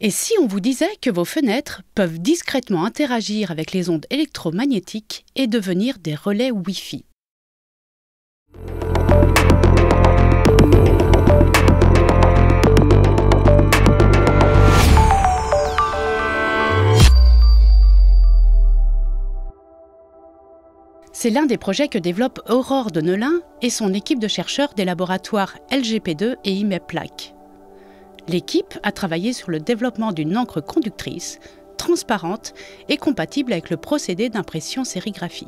Et si on vous disait que vos fenêtres peuvent discrètement interagir avec les ondes électromagnétiques et devenir des relais Wi-Fi? C'est l'un des projets que développe Aurore Denelin et son équipe de chercheurs des laboratoires LGP2 et IMEPLAC. L'équipe a travaillé sur le développement d'une encre conductrice, transparente et compatible avec le procédé d'impression sérigraphie.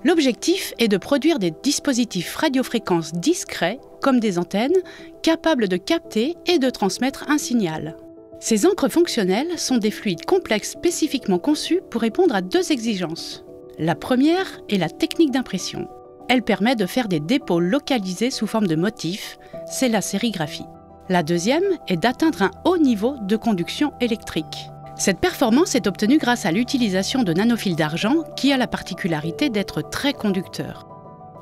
L'objectif est de produire des dispositifs radiofréquences discrets, comme des antennes, capables de capter et de transmettre un signal. Ces encres fonctionnelles sont des fluides complexes spécifiquement conçus pour répondre à deux exigences. La première est la technique d'impression. Elle permet de faire des dépôts localisés sous forme de motifs, c'est la sérigraphie. La deuxième est d'atteindre un haut niveau de conduction électrique. Cette performance est obtenue grâce à l'utilisation de nanofils d'argent qui a la particularité d'être très conducteur.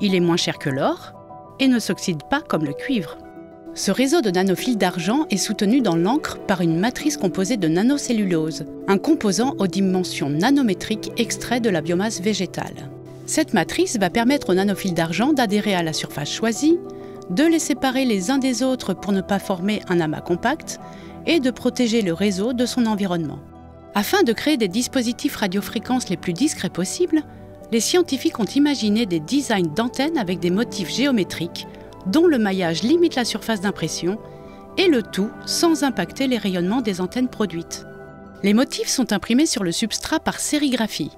Il est moins cher que l'or et ne s'oxyde pas comme le cuivre. Ce réseau de nanofils d'argent est soutenu dans l'encre par une matrice composée de nanocellulose, un composant aux dimensions nanométriques extrait de la biomasse végétale. Cette matrice va permettre aux nanofils d'argent d'adhérer à la surface choisie, de les séparer les uns des autres pour ne pas former un amas compact et de protéger le réseau de son environnement. Afin de créer des dispositifs radiofréquences les plus discrets possibles, les scientifiques ont imaginé des designs d'antennes avec des motifs géométriques dont le maillage limite la surface d'impression et le tout sans impacter les rayonnements des antennes produites. Les motifs sont imprimés sur le substrat par sérigraphie.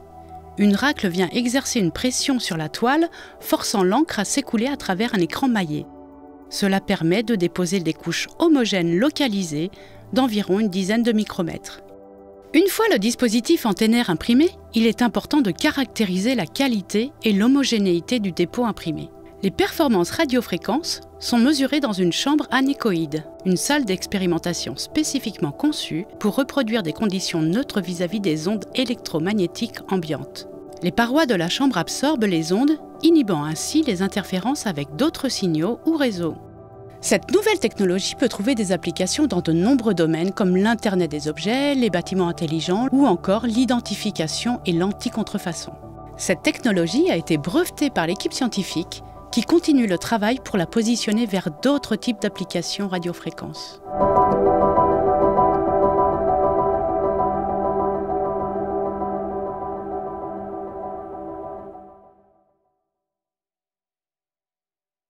Une racle vient exercer une pression sur la toile, forçant l'encre à s'écouler à travers un écran maillé. Cela permet de déposer des couches homogènes localisées d'environ une dizaine de micromètres. Une fois le dispositif antennaire imprimé, il est important de caractériser la qualité et l'homogénéité du dépôt imprimé. Les performances radiofréquences sont mesurées dans une chambre anéchoïde, une salle d'expérimentation spécifiquement conçue pour reproduire des conditions neutres vis-à-vis des ondes électromagnétiques ambiantes. Les parois de la chambre absorbent les ondes, inhibant ainsi les interférences avec d'autres signaux ou réseaux. Cette nouvelle technologie peut trouver des applications dans de nombreux domaines comme l'Internet des objets, les bâtiments intelligents ou encore l'identification et l'anti-contrefaçon. Cette technologie a été brevetée par l'équipe scientifique qui continue le travail pour la positionner vers d'autres types d'applications radiofréquences.